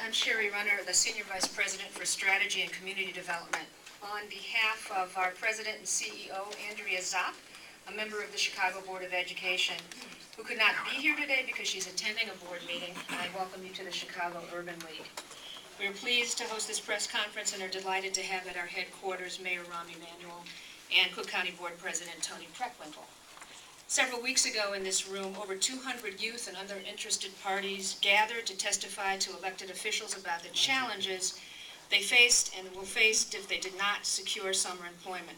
I'm Sherry Runner, the Senior Vice President for Strategy and Community Development. On behalf of our President and CEO, Andrea Zopp, a member of the Chicago Board of Education, who could not be here today because she's attending a board meeting, I welcome you to the Chicago Urban League. We are pleased to host this press conference and are delighted to have at our headquarters Mayor Rahm Emanuel and Cook County Board President Tony Preckwinkle. Several weeks ago in this room, over 200 youth and other interested parties gathered to testify to elected officials about the challenges they faced and will face if they did not secure summer employment.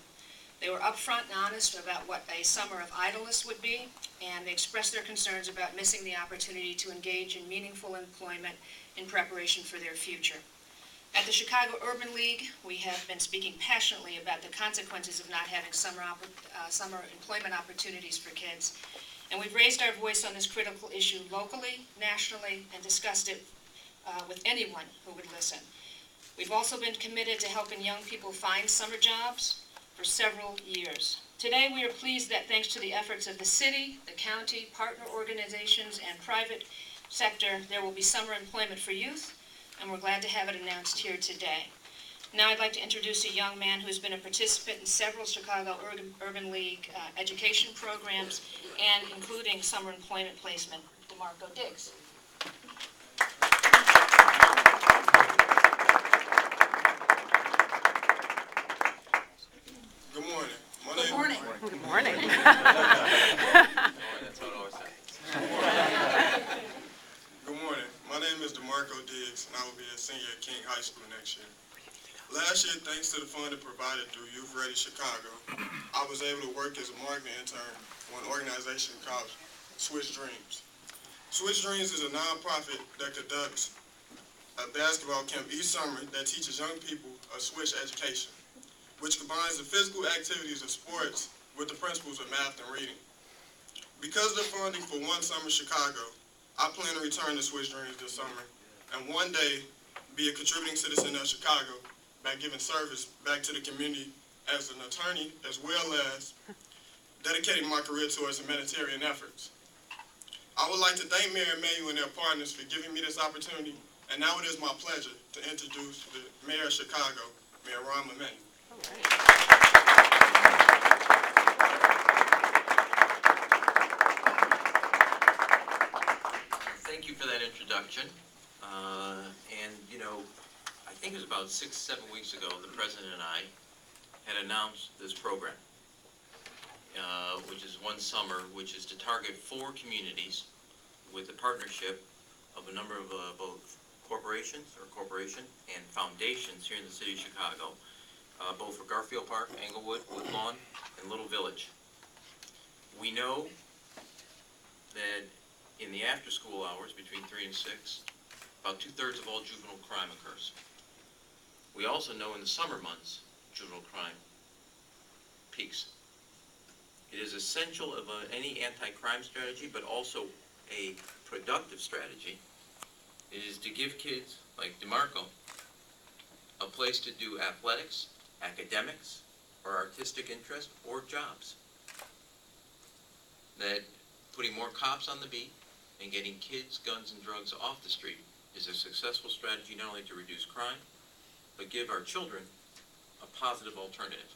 They were upfront and honest about what a summer of idleness would be, and they expressed their concerns about missing the opportunity to engage in meaningful employment in preparation for their future. At the Chicago Urban League, we have been speaking passionately about the consequences of not having summer employment opportunities for kids. And we've raised our voice on this critical issue locally, nationally, and discussed it with anyone who would listen. We've also been committed to helping young people find summer jobs for several years. Today, we are pleased that thanks to the efforts of the city, the county, partner organizations, and private sector, there will be summer employment for youth, and we're glad to have it announced here today. Now I'd like to introduce a young man who's been a participant in several Chicago Urban League education programs, and including summer employment placement, DeMarco Diggs. Good morning. Good morning. Good morning. Good morning. My name is DeMarco Diggs, and I will be a senior at King High School next year. Last year, thanks to the funding provided through Youth Ready Chicago, I was able to work as a marketing intern for an organization called Switch Dreams. Switch Dreams is a nonprofit that conducts a basketball camp each summer that teaches young people a switch education, which combines the physical activities of sports with the principles of math and reading. Because of the funding for One Summer Chicago, I plan to return to Switch Dreams this summer and one day be a contributing citizen of Chicago by giving service back to the community as an attorney, as well as dedicating my career towards humanitarian efforts. I would like to thank Mayor Emanuel and their partners for giving me this opportunity, and now it is my pleasure to introduce the Mayor of Chicago, Mayor Rahm Emanuel. Thank you for that introduction. And you know, I think it was about 6-7 weeks ago, the President and I had announced this program, which is One Summer, which is to target 4 communities with a partnership of a number of both corporation and foundations here in the city of Chicago, both for Garfield Park, Englewood, Woodlawn, and Little Village. We know that in the after-school hours between 3 and 6, about 2/3 of all juvenile crime occurs. We also know in the summer months, juvenile crime peaks. It is essential of any anti-crime strategy, but also a productive strategy. It is to give kids like DeMarco a place to do athletics, academics, or artistic interest, or jobs. That putting more cops on the beat and getting kids, guns, and drugs off the street is a successful strategy not only to reduce crime, but give our children a positive alternative.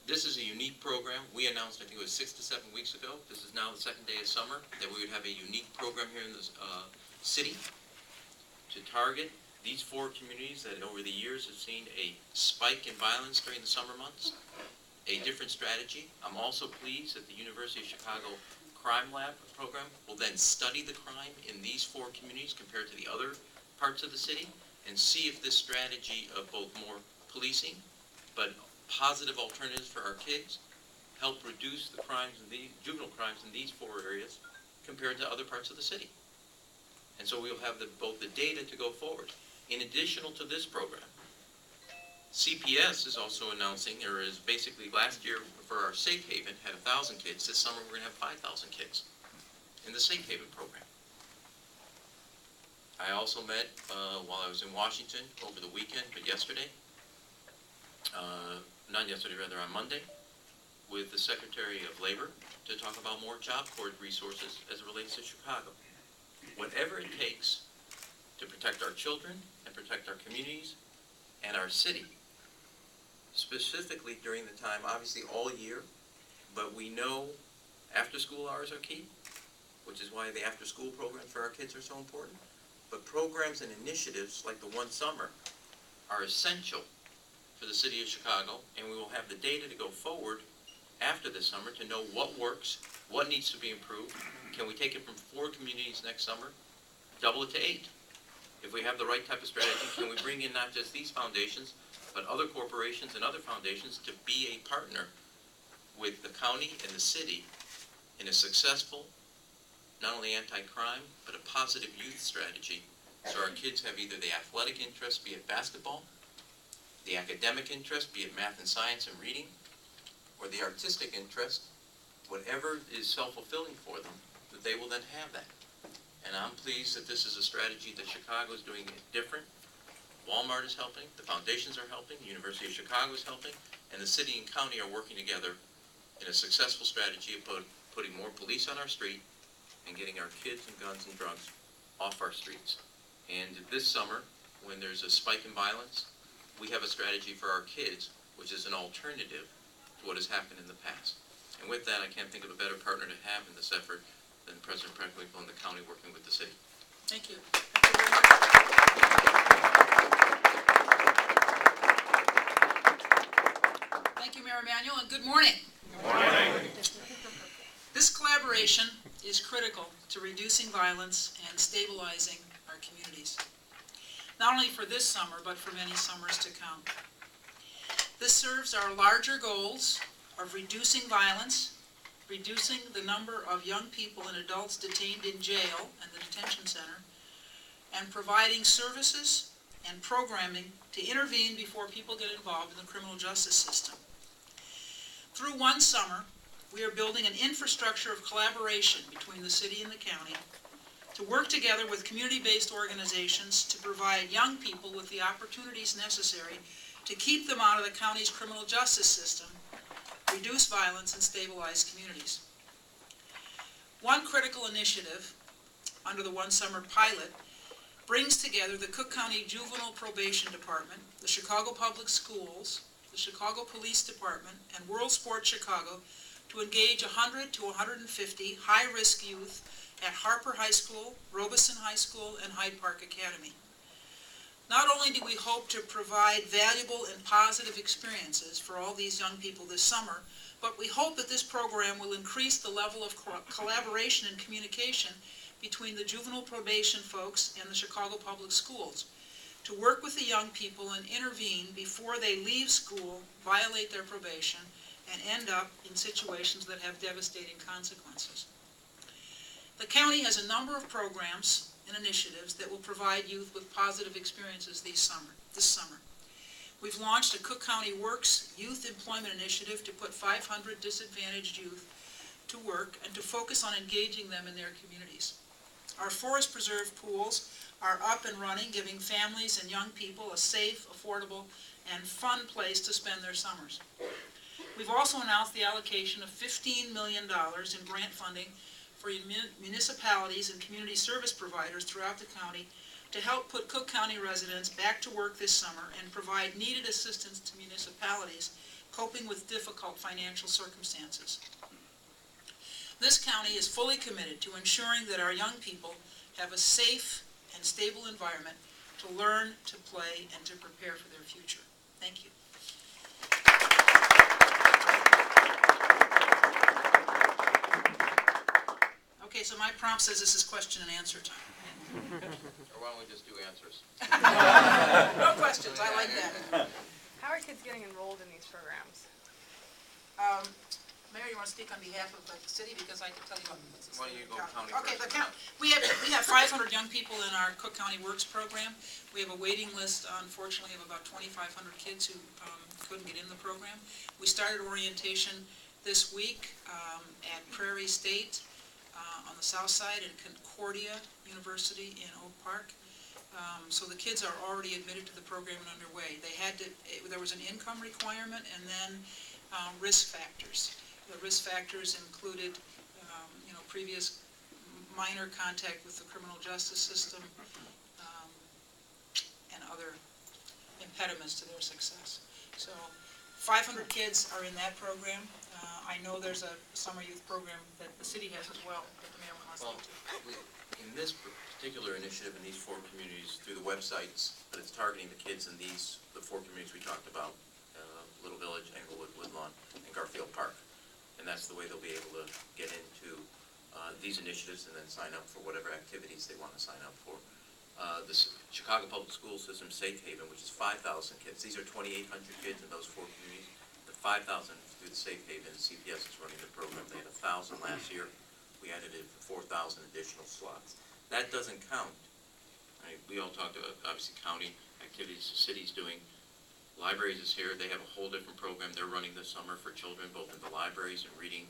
This is a unique program. We announced, I think it was 6 to 7 weeks ago, this is now the second day of summer, that we would have a unique program here in this city to target these 4 communities that over the years have seen a spike in violence during the summer months, a different strategy. I'm also pleased that the University of Chicago Crime Lab program will then study the crime in these 4 communities compared to the other parts of the city and see if this strategy of both more policing but positive alternatives for our kids help reduce the crimes in the juvenile crimes in these 4 areas compared to other parts of the city. And so we'll have both the data to go forward. In addition to this program, CPS is also announcing, there is basically last year for our Safe Haven had 1,000 kids. This summer we're going to have 5,000 kids in the Safe Haven program. I also met while I was in Washington over the weekend, but yesterday, not yesterday, rather on Monday, with the Secretary of Labor to talk about more Job Corps resources as it relates to Chicago. Whatever it takes to to protect our children and protect our communities and our city. Specifically during the time, obviously all year, but we know after-school hours are key, which is why the after-school programs for our kids are so important. But programs and initiatives like the one summer are essential for the city of Chicago, and we will have the data to go forward after this summer to know what works, what needs to be improved. Can we take it from 4 communities next summer, double it to 8? If we have the right type of strategy, can we bring in not just these foundations, but other corporations and other foundations to be a partner with the county and the city in a successful, not only anti-crime, but a positive youth strategy, so our kids have either the athletic interest, be it basketball, the academic interest, be it math and science and reading, or the artistic interest, whatever is self-fulfilling for them, that they will then have that. And I'm pleased that this is a strategy that Chicago is doing it different. Walmart is helping, the foundations are helping, the University of Chicago is helping, and the city and county are working together in a successful strategy of putting more police on our street and getting our kids and guns and drugs off our streets. And this summer, when there's a spike in violence, we have a strategy for our kids, which is an alternative to what has happened in the past. And with that, I can't think of a better partner to have in this effort than President Preckwinkle and the county working with the city. Thank you. Thank you, Mayor Emanuel, and good morning. Good morning. This collaboration is critical to reducing violence and stabilizing our communities, not only for this summer, but for many summers to come. This serves our larger goals of reducing violence, reducing the number of young people and adults detained in jail and the detention center, and providing services and programming to intervene before people get involved in the criminal justice system. Through one summer, we are building an infrastructure of collaboration between the city and the county to work together with community-based organizations to provide young people with the opportunities necessary to keep them out of the county's criminal justice system, reduce violence, and stabilize communities. One critical initiative under the One Summer pilot brings together the Cook County Juvenile Probation Department, the Chicago Public Schools, the Chicago Police Department, and World Sports Chicago to engage 100 to 150 high-risk youth at Harper High School, Robeson High School, and Hyde Park Academy. Not only do we hope to provide valuable and positive experiences for all these young people this summer, but we hope that this program will increase the level of collaboration and communication between the juvenile probation folks and the Chicago Public Schools to work with the young people and intervene before they leave school, violate their probation, and end up in situations that have devastating consequences. The county has a number of programs and initiatives that will provide youth with positive experiences this summer. We've launched a Cook County Works Youth Employment Initiative to put 500 disadvantaged youth to work and to focus on engaging them in their communities. Our forest preserve pools are up and running, giving families and young people a safe, affordable, and fun place to spend their summers. We've also announced the allocation of $15 million in grant funding for municipalities and community service providers throughout the county to help put Cook County residents back to work this summer and provide needed assistance to municipalities coping with difficult financial circumstances. This county is fully committed to ensuring that our young people have a safe and stable environment to learn, to play, and to prepare for their future. Thank you. Okay, so my prompt says this is question and answer time. Or why don't we just do answers? No questions, I like that. How are kids getting enrolled in these programs? Mayor, you want to speak on behalf of the city, because I can tell you about what's the Why don't you go county Okay, first? the county. We have 500 young people in our Cook County Works program. We have a waiting list, unfortunately, of about 2,500 kids who couldn't get in the program. We started orientation this week at Prairie State on the south side and Concordia University in Oak Park. So the kids are already admitted to the program and underway. There was an income requirement and then risk factors. The risk factors included, previous minor contact with the criminal justice system, other impediments to their success. So 500 kids are in that program. I know there's a summer youth program that the city has as well, that the mayor wants to Well, speak to. in this particular initiative in these 4 communities, through the websites, but it's targeting the kids in the 4 communities we talked about, Little Village, Englewood, Woodlawn, and Garfield Park. And that's the way they'll be able to get into these initiatives and then sign up for whatever activities they want to sign up for. The Chicago Public School System Safe Haven, which is 5,000 kids. These are 2,800 kids in those 4 communities. The 5,000 through the Safe Haven, CPS is running the program. They had 1,000 last year. We added it for 4,000 additional slots. That doesn't count. We all talked about, obviously, county activities the city's doing. Libraries is here. They have a whole different program they're running this summer for children, both in the libraries and reading.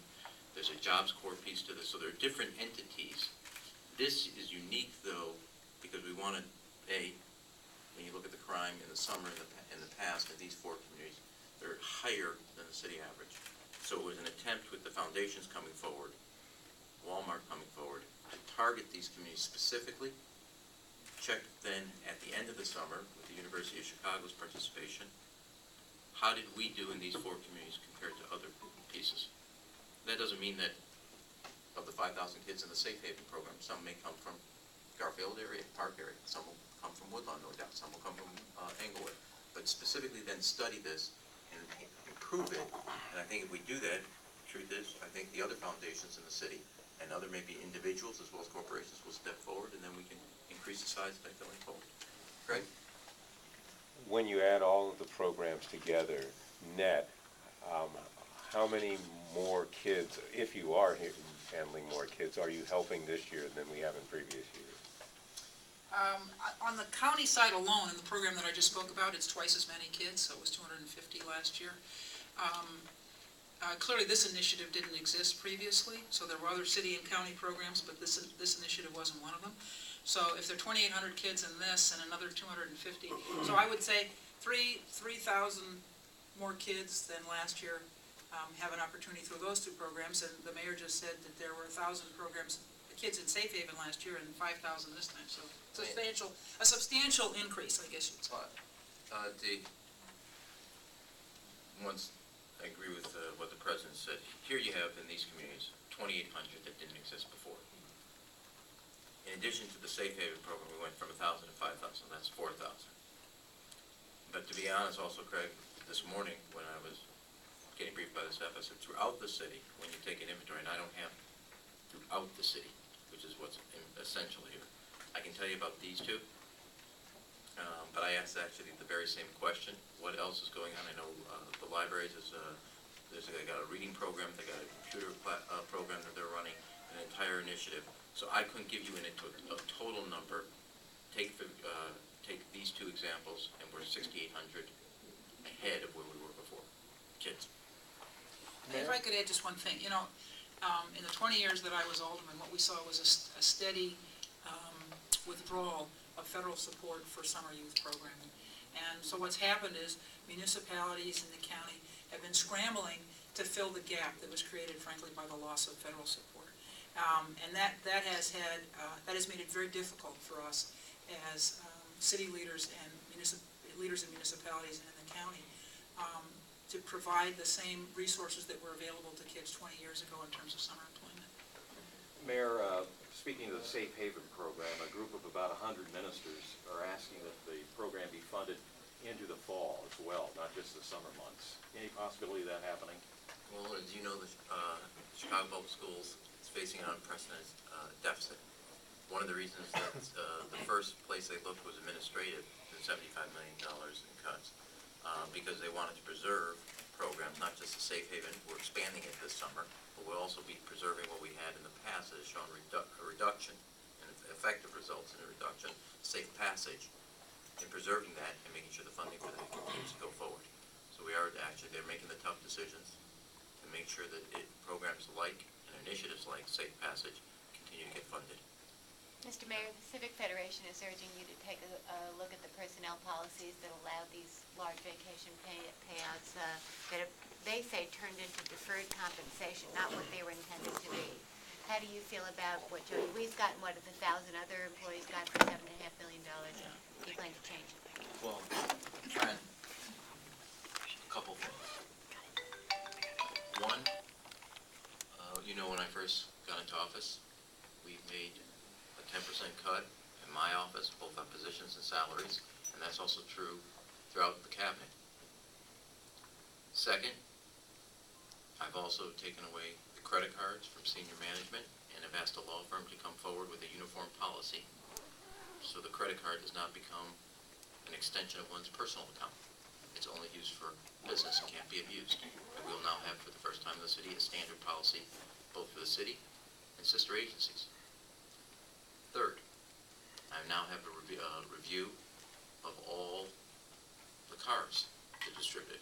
There's a jobs corps piece to this, so there are different entities. This is unique, though, because we want to, when you look at the crime in the summer in the past in these 4 communities, they're higher than the city average. So it was an attempt with the foundations coming forward, Walmart coming forward, to target these communities specifically. Check then at the end of the summer with the University of Chicago's participation, how did we do in these 4 communities compared to other pieces? That doesn't mean that of the 5,000 kids in the Safe Haven program, some may come from Garfield area, Park area, some will come from Woodlawn, no doubt, some will come from Englewood. But specifically then study this and improve it, and I think if we do that, truth is, I think the other foundations in the city and other maybe individuals as well as corporations will step forward, and then we can increase the size of that going forward. Greg? When you add all of the programs together, net, how many more kids, if you are handling more kids, are you helping this year than we have in previous years? On the county side alone, in the program that I just spoke about, it's twice as many kids, so it was 250 last year. Clearly, this initiative didn't exist previously, so there were other city and county programs, but this initiative wasn't one of them. So if there are 2,800 kids in this and another 250, so I would say 3,000 more kids than last year have an opportunity through those 2 programs, and the mayor just said that there were 1,000 programs, kids in Safe Haven last year and 5,000 this time, so a substantial increase, I guess you'd say. Once I agree with what the president said. Here you have in these communities 2,800 that didn't exist before. In addition to the Safe Haven program, we went from 1,000 to 5,000. That's 4,000. But to be honest, also, Craig, this morning when I was getting briefed by the staff, I said throughout the city, when you take an inventory, and I don't have throughout the city, which is what's essential here. I can tell you about these 2, but I asked actually the very same question. What else is going on? I know the libraries they got a reading program, they got a computer program that they're running, an entire initiative. So I couldn't give you a total number. Take these 2 examples, and we're 6,800 ahead of where we were before. Kids. If I could add just one thing, in the 20 years that I was alderman, what we saw was a steady withdrawal of federal support for summer youth programming. And so what's happened is municipalities in the county have been scrambling to fill the gap that was created, frankly, by the loss of federal support. And that has made it very difficult for us as city leaders and leaders in municipalities and in the county to provide the same resources that were available to kids 20 years ago in terms of summer employment. Mayor, speaking of the Safe Haven program, a group of about 100 ministers are asking that the program be funded into the fall as well, not just the summer months. Any possibility of that happening? Well, as you know, the Chicago Public Schools is facing an unprecedented deficit. One of the reasons that the first place they looked was administrative, the $75 million in cuts, because they wanted to preserve programs, not just the Safe Haven. We're expanding it this summer, but we'll also be preserving what we had in the past that has shown a reduction and effective results in a reduction, safe passage, in preserving that and making sure the funding for that continues to go forward. So we are they're making the tough decisions to make sure that programs like and initiatives like Safe Passage continue to get funded. Mr. Mayor, the Civic Federation is urging you to take a look at the personnel policies that allow these large vacation payouts that they say turned into deferred compensation, not what they were intended to be. how do you feel about what Jody Wee's got and what the 1,000 other employees got for $7.5 million? Do you plan to change it? Well, Trent, a couple things. One, when I first got into office, we made a 10% cut in my office, both on positions and salaries, and that's also true throughout the cabinet. Second, I've also taken away the credit cards from senior management and have asked a law firm to come forward with a uniform policy so the credit card does not become an extension of one's personal account. It's only used for business and can't be abused. And we will now have, for the first time in the city, a standard policy both for the city and sister agencies. Third, I now have a review of all the cars that are distributed,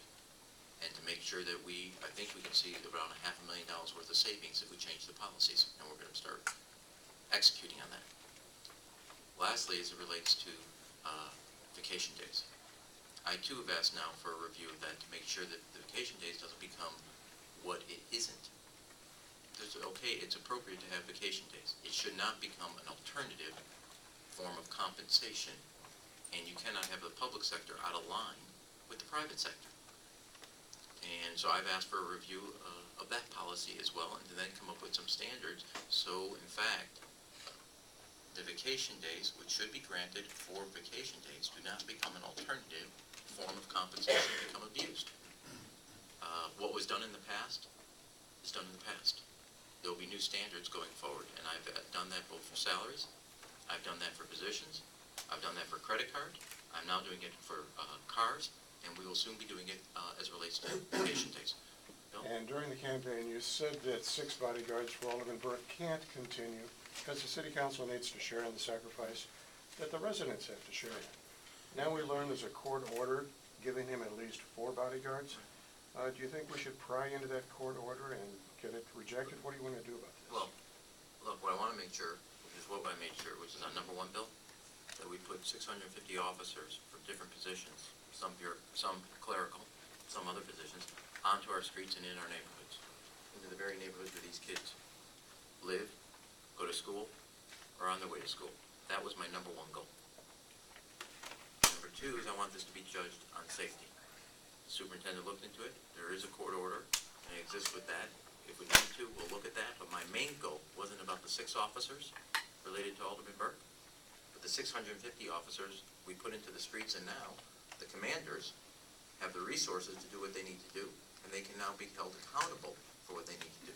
and to make sure that I think we can see around $500,000 worth of savings if we change the policies, and we're going to start executing on that. Lastly, as it relates to vacation days, I too have asked now for a review of that to make sure that the vacation days doesn't become what it isn't. It's appropriate to have vacation days. It should not become an alternative form of compensation, and you cannot have the public sector out of line with the private sector. And so I've asked for a review of that policy as well, and to then come up with some standards. So, in fact, the vacation days, which should be granted for vacation days, do not become an alternative form of compensation and become abused. What was done in the past is done in the past. There will be new standards going forward, and I've done that both for salaries, I've done that for positions, I've done that for credit card, I'm now doing it for cars, and we will soon be doing it as it relates to vacation days. Bill? And during the campaign, you said that 6 bodyguards for Alderman Burke can't continue because the city council needs to share in the sacrifice that the residents have to share in. Now we learn there's a court order giving him at least 4 bodyguards. Do you think we should pry into that court order and get it rejected? What do you want to do about this? Well, look, what I want to make sure, which is what I made sure, which is on number 1 bill, that we put 650 officers for different positions, some clerical, some other positions, onto our streets and in our neighborhoods, into the very neighborhoods where these kids live, go to school, or on their way to school. That was my number 1 goal. Number 2 is I want this to be judged on safety. The superintendent looked into it. There is a court order, and it exists with that. If we need to, we'll look at that. But my main goal wasn't about the 6 officers related to Alderman Burke, but the 650 officers we put into the streets, and now the commanders have the resources to do what they need to do, and they can now be held accountable for what they need to do.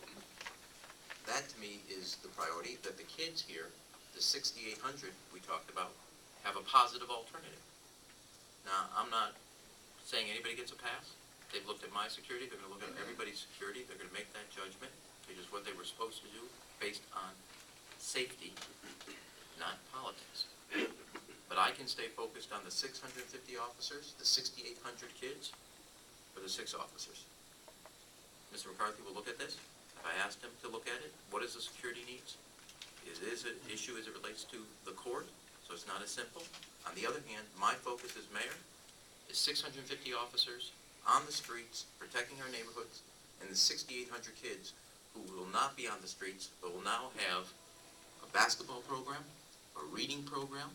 That, to me, is the priority, that the kids here, the 6,800 we talked about, have a positive alternative. Now, I'm not saying anybody gets a pass. They've looked at my security. They're going to look at everybody's security. They're going to make that judgment, which is what they were supposed to do based on safety, not politics. But I can stay focused on the 650 officers, the 6,800 kids, or the 6 officers. Mr. McCarthy will look at this. If I asked him to look at it, what is the security needs? It is an issue as it relates to the court, so it's not as simple. On the other hand, my focus as mayor is 650 officers on the streets, protecting our neighborhoods, and the 6,800 kids who will not be on the streets, but will now have a basketball program, a reading program.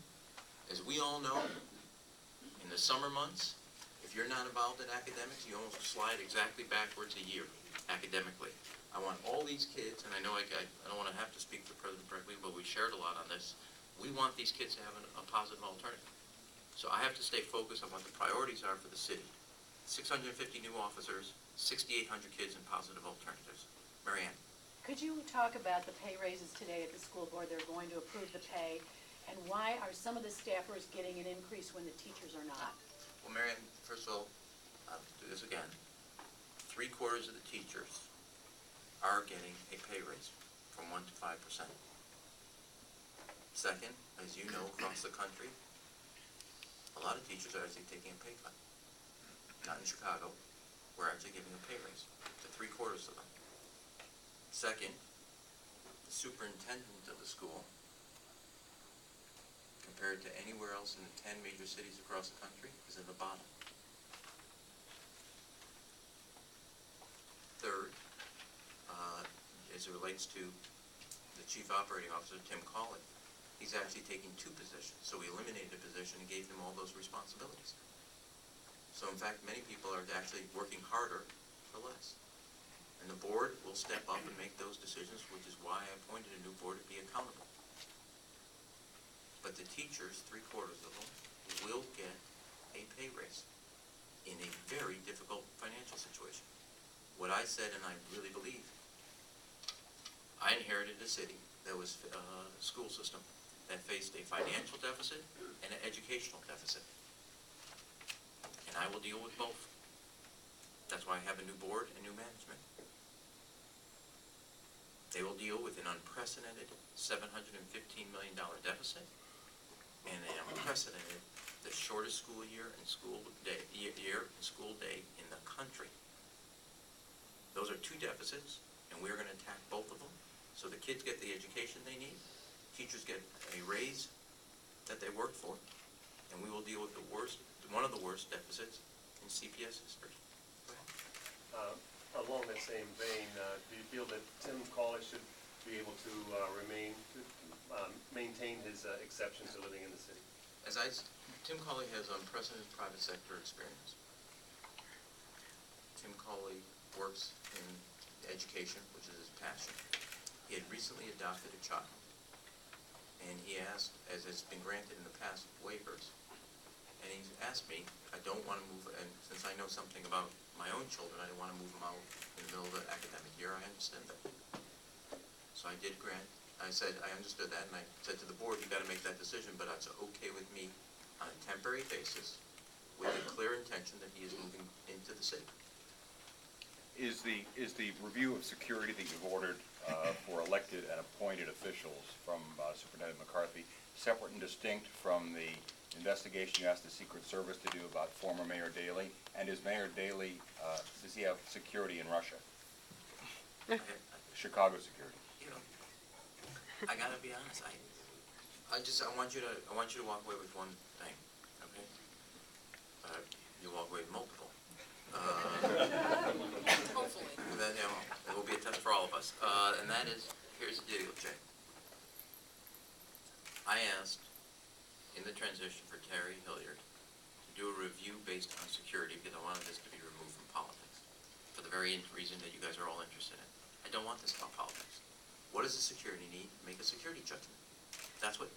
As we all know, in the summer months, if you're not involved in academics, you almost slide exactly backwards a year academically. I want all these kids, and I know I don't want to have to speak for President Breckley, but we shared a lot on this. We want these kids to have a positive alternative. So I have to stay focused on what the priorities are for the city. 650 new officers, 6,800 kids, and positive alternatives. Mary Ann. Could you talk about the pay raises today at the school board? They're going to approve the pay. And why are some of the staffers getting an increase when the teachers are not? Well, Mary Ann, first of all, I'll do this again. 3/4 of the teachers are getting a pay raise from 1 to 5%. Second, as you know, across the country, a lot of teachers are actually taking a pay cut. Not in Chicago. We're actually giving a pay raise to 3/4 of them. Second, the superintendent of the school, compared to anywhere else in the 10 major cities across the country, is in the bottom. Third, as it relates to the Chief Operating Officer, Tim Colley. He's actually taking 2 positions, so we eliminated a position and gave him all those responsibilities. So in fact, many people are actually working harder for less. And the board will step up and make those decisions, which is why I appointed a new board to be accountable. But the teachers, 3/4 of them, will get a pay raise in a very difficult financial situation. What I said, and I really believe, I inherited a city that was a school system that faced a financial deficit and an educational deficit. And I will deal with both. That's why I have a new board and new management. They will deal with an unprecedented $715 million deficit and an unprecedented, the shortest school year and school day in the country. Those are 2 deficits, and we're going to attack both of them. So the kids get the education they need, teachers get a raise that they worked for, and we will deal with one of the worst deficits in CPS history. Go ahead. Along that same vein, do you feel that Tim Colley should be able to maintain his exception to living in the city? Tim Colley has unprecedented private sector experience. Tim Colley works in education, which is his passion. He had recently adopted a child, and he asked, as it's been granted in the past, waivers, and he's asked me, I don't want to move, and since I know something about my own children, I didn't want to move them out in the middle of the academic year. I understand that. So I did grant, I said, I understood that, and I said to the board, you got to make that decision, but it's okay with me on a temporary basis with a clear intention that he is moving into the city. Is the review of security that you've ordered for elected and appointed officials from Superintendent McCarthy separate and distinct from the investigation you asked the Secret Service to do about former Mayor Daley? And is Mayor Daley, does he have security in Russia? Chicago security. You know, I gotta be honest. I want you to walk away with one thing, okay? You walk away with multiple. Hopefully. Then, it will be a test for all of us. And that is, here's the deal, Jay. I asked in the transition for Terry Hilliard to do a review based on security because I wanted this to be removed from politics for the very reason that you guys are all interested in. I don't want this about politics. What does the security need? Make a security judgment. That's what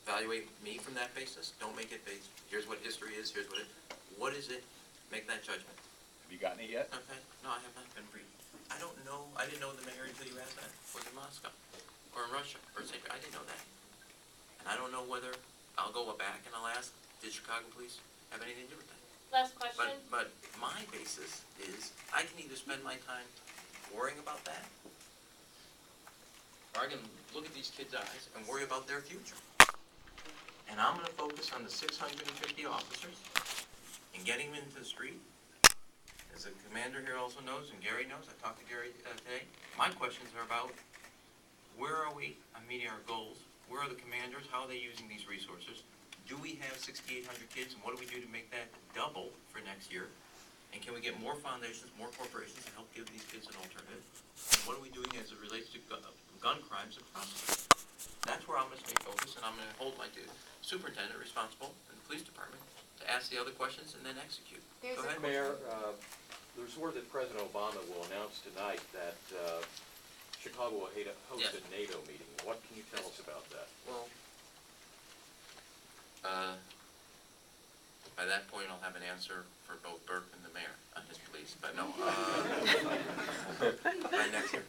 evaluate me from that basis. Don't make it based, here's what history is, here's what is it? Make that judgment. Have you gotten it yet? Okay, no, I have not been briefed. I don't know, I didn't know the mayor until you asked that, was in Moscow, or in Russia, or St. I didn't know that. And I don't know whether, I'll go back and I'll ask, did Chicago police have anything to do with that? Last question. But my basis is, I can either spend my time worrying about that, or I can look at these kids' eyes and worry about their future. And I'm gonna focus on the 650 officers and getting them into the street. As the commander here also knows, and Gary knows, I talked to Gary today, my questions are about where are we on meeting our goals? Where are the commanders? How are they using these resources? Do we have 6,800 kids, and what do we do to make that double for next year? And can we get more foundations, more corporations to help give these kids an alternative? And what are we doing as it relates to gun crimes and prostitution? That's where I'm going to stay focused, and I'm going to hold my superintendent responsible in the police department to ask the other questions and then execute. Go ahead. Mayor, there's word that President Obama will announce tonight that Chicago will host a NATO meeting. What can you tell us about that? Well, by that point, I'll have an answer for both Burke and the mayor on his police, but no, by next year.